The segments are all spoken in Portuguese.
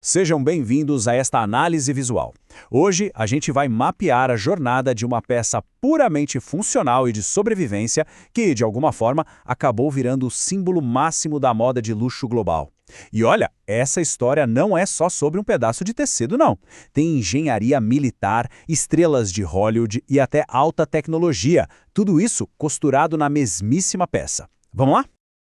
Sejam bem-vindos a esta análise visual. Hoje, a gente vai mapear a jornada de uma peça puramente funcional e de sobrevivência que, de alguma forma, acabou virando o símbolo máximo da moda de luxo global. E olha, essa história não é só sobre um pedaço de tecido, não. Tem engenharia militar, estrelas de Hollywood e até alta tecnologia. Tudo isso costurado na mesmíssima peça. Vamos lá?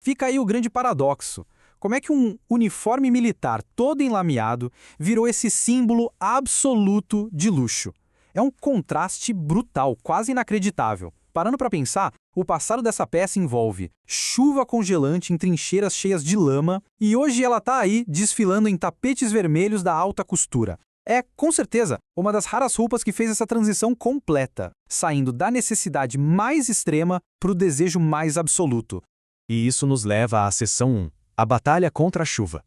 Fica aí o grande paradoxo. Como é que um uniforme militar todo enlameado virou esse símbolo absoluto de luxo? É um contraste brutal, quase inacreditável. Parando para pensar, o passado dessa peça envolve chuva congelante em trincheiras cheias de lama e hoje ela está aí desfilando em tapetes vermelhos da alta costura. É, com certeza, uma das raras roupas que fez essa transição completa, saindo da necessidade mais extrema para o desejo mais absoluto. E isso nos leva à seção 1. A batalha contra a chuva.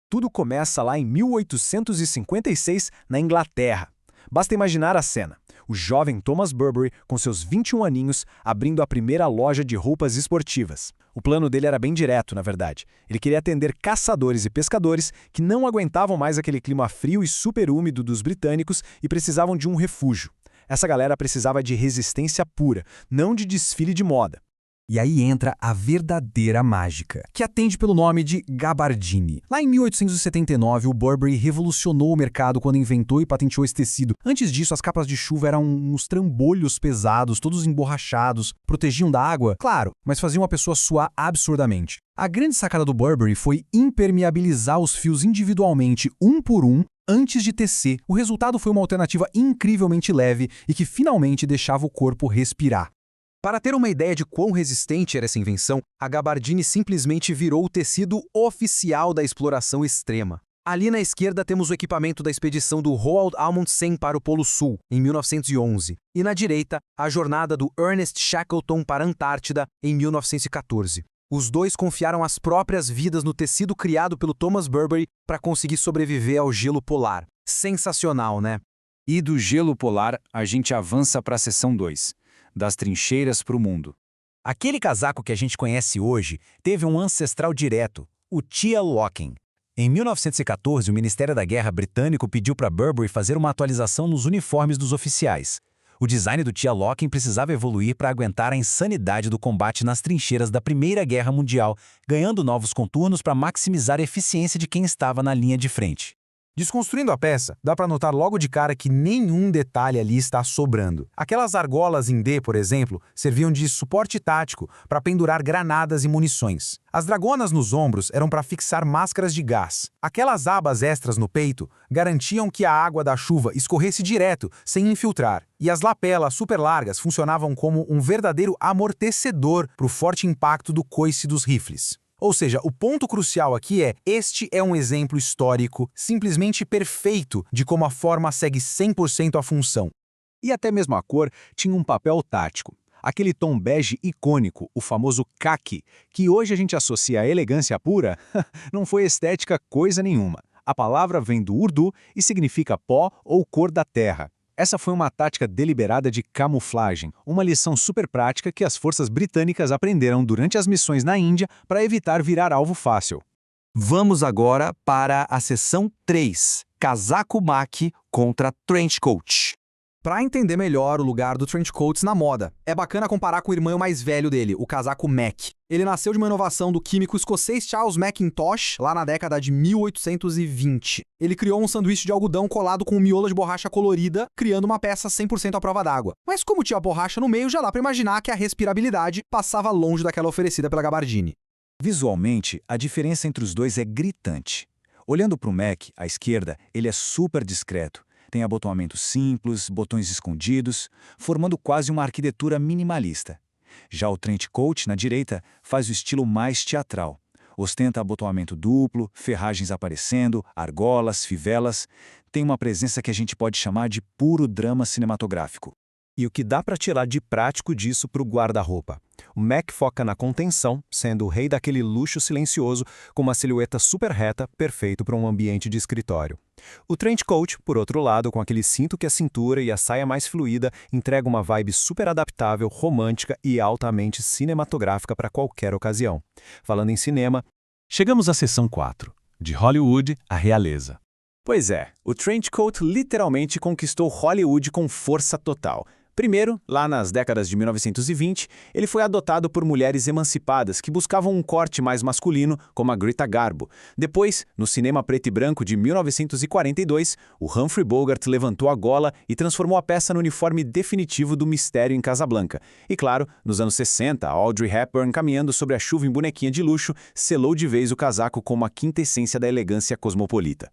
Tudo começa lá em 1856, na Inglaterra. Basta imaginar a cena. O jovem Thomas Burberry, com seus 21 aninhos, abrindo a primeira loja de roupas esportivas. O plano dele era bem direto, na verdade. Ele queria atender caçadores e pescadores que não aguentavam mais aquele clima frio e super úmido dos britânicos e precisavam de um refúgio. Essa galera precisava de resistência pura, não de desfile de moda. E aí entra a verdadeira mágica, que atende pelo nome de gabardine. Lá em 1879, o Burberry revolucionou o mercado quando inventou e patenteou esse tecido. Antes disso, as capas de chuva eram uns trambolhos pesados, todos emborrachados, protegiam da água, claro, mas faziam a pessoa suar absurdamente. A grande sacada do Burberry foi impermeabilizar os fios individualmente, um por um, antes de tecer. O resultado foi uma alternativa incrivelmente leve e que finalmente deixava o corpo respirar. Para ter uma ideia de quão resistente era essa invenção, a gabardine simplesmente virou o tecido oficial da exploração extrema. Ali na esquerda temos o equipamento da expedição do Roald Amundsen para o Polo Sul, em 1911, e na direita, a jornada do Ernest Shackleton para a Antártida, em 1914. Os dois confiaram as próprias vidas no tecido criado pelo Thomas Burberry para conseguir sobreviver ao gelo polar. Sensacional, né? E do gelo polar, a gente avança para a seção 2. Das trincheiras para o mundo. Aquele casaco que a gente conhece hoje teve um ancestral direto, o Tia Locking. Em 1914, o Ministério da Guerra britânico pediu para Burberry fazer uma atualização nos uniformes dos oficiais. O design do Tia Locking precisava evoluir para aguentar a insanidade do combate nas trincheiras da Primeira Guerra Mundial, ganhando novos contornos para maximizar a eficiência de quem estava na linha de frente. Desconstruindo a peça, dá para notar logo de cara que nenhum detalhe ali está sobrando. Aquelas argolas em D, por exemplo, serviam de suporte tático para pendurar granadas e munições. As dragonas nos ombros eram para fixar máscaras de gás. Aquelas abas extras no peito garantiam que a água da chuva escorresse direto, sem infiltrar. E as lapelas super largas funcionavam como um verdadeiro amortecedor para o forte impacto do coice dos rifles. Ou seja, o ponto crucial aqui este é um exemplo histórico simplesmente perfeito de como a forma segue 100% a função. E até mesmo a cor tinha um papel tático. Aquele tom bege icônico, o famoso caqui, que hoje a gente associa à elegância pura, não foi estética coisa nenhuma. A palavra vem do urdu e significa pó ou cor da terra. Essa foi uma tática deliberada de camuflagem, uma lição super prática que as forças britânicas aprenderam durante as missões na Índia para evitar virar alvo fácil. Vamos agora para a seção 3, casaco maqui contra trench coat. Para entender melhor o lugar do trench coats na moda, é bacana comparar com o irmão mais velho dele, o casaco Mac. Ele nasceu de uma inovação do químico escocês Charles Mackintosh, lá na década de 1820. Ele criou um sanduíche de algodão colado com um miolo de borracha colorida, criando uma peça 100% à prova d'água. Mas como tinha borracha no meio, já dá para imaginar que a respirabilidade passava longe daquela oferecida pela gabardine. Visualmente, a diferença entre os dois é gritante. Olhando para o Mac, à esquerda, ele é super discreto. Tem abotoamento simples, botões escondidos, formando quase uma arquitetura minimalista. Já o trench coat, na direita, faz o estilo mais teatral. Ostenta abotoamento duplo, ferragens aparecendo, argolas, fivelas. Tem uma presença que a gente pode chamar de puro drama cinematográfico. E o que dá para tirar de prático disso para o guarda-roupa? O Mac foca na contenção, sendo o rei daquele luxo silencioso, com uma silhueta super reta, perfeito para um ambiente de escritório. O trench coat, por outro lado, com aquele cinto que a cintura e a saia mais fluida, entrega uma vibe super adaptável, romântica e altamente cinematográfica para qualquer ocasião. Falando em cinema, chegamos à seção 4, de Hollywood à realeza. Pois é, o Trenchcoat literalmente conquistou Hollywood com força total. Primeiro, lá nas décadas de 1920, ele foi adotado por mulheres emancipadas que buscavam um corte mais masculino, como a Greta Garbo. Depois, no cinema preto e branco de 1942, o Humphrey Bogart levantou a gola e transformou a peça no uniforme definitivo do mistério em Casablanca. E claro, nos anos 60, Audrey Hepburn, caminhando sobre a chuva em bonequinha de luxo, selou de vez o casaco como a quintessência da elegância cosmopolita.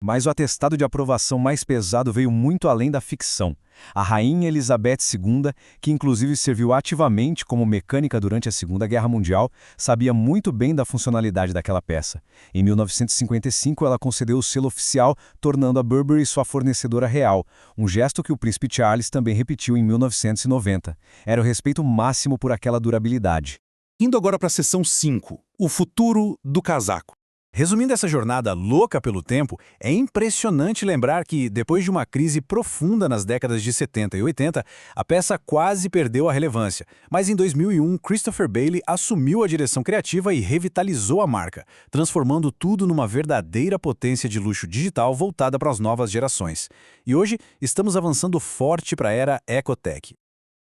Mas o atestado de aprovação mais pesado veio muito além da ficção. A Rainha Elizabeth II, que inclusive serviu ativamente como mecânica durante a Segunda Guerra Mundial, sabia muito bem da funcionalidade daquela peça. Em 1955, ela concedeu o selo oficial, tornando a Burberry sua fornecedora real, um gesto que o príncipe Charles também repetiu em 1990. Era o respeito máximo por aquela durabilidade. Indo agora para a seção 5, o futuro do casaco. Resumindo essa jornada louca pelo tempo, é impressionante lembrar que, depois de uma crise profunda nas décadas de 70 e 80, a peça quase perdeu a relevância. Mas em 2001, Christopher Bailey assumiu a direção criativa e revitalizou a marca, transformando tudo numa verdadeira potência de luxo digital voltada para as novas gerações. E hoje, estamos avançando forte para a era Ecotech.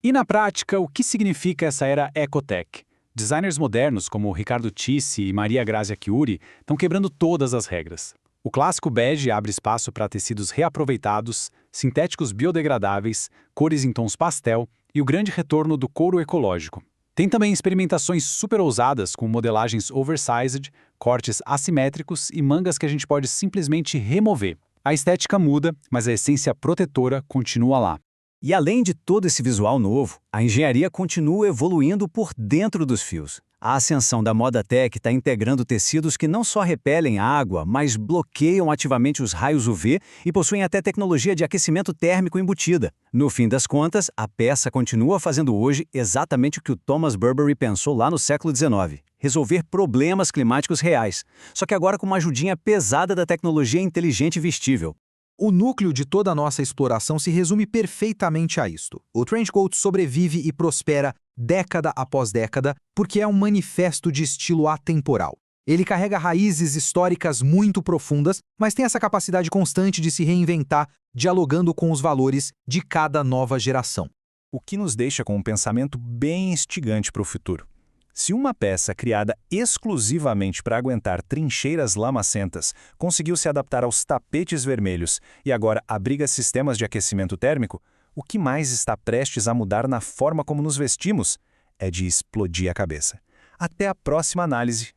E na prática, o que significa essa era Ecotech? Designers modernos como Riccardo Tisci e Maria Grazia Chiuri estão quebrando todas as regras. O clássico bege abre espaço para tecidos reaproveitados, sintéticos biodegradáveis, cores em tons pastel e o grande retorno do couro ecológico. Tem também experimentações super ousadas com modelagens oversized, cortes assimétricos e mangas que a gente pode simplesmente remover. A estética muda, mas a essência protetora continua lá. E além de todo esse visual novo, a engenharia continua evoluindo por dentro dos fios. A ascensão da moda tech está integrando tecidos que não só repelem água, mas bloqueiam ativamente os raios UV e possuem até tecnologia de aquecimento térmico embutida. No fim das contas, a peça continua fazendo hoje exatamente o que o Thomas Burberry pensou lá no século XIX. Resolver problemas climáticos reais, só que agora com uma ajudinha pesada da tecnologia inteligente e vestível. O núcleo de toda a nossa exploração se resume perfeitamente a isto. O Trenchcoat sobrevive e prospera década após década porque é um manifesto de estilo atemporal. Ele carrega raízes históricas muito profundas, mas tem essa capacidade constante de se reinventar, dialogando com os valores de cada nova geração. O que nos deixa com um pensamento bem instigante para o futuro. Se uma peça criada exclusivamente para aguentar trincheiras lamacentas conseguiu se adaptar aos tapetes vermelhos e agora abriga sistemas de aquecimento térmico, o que mais está prestes a mudar na forma como nos vestimos é de explodir a cabeça. Até a próxima análise.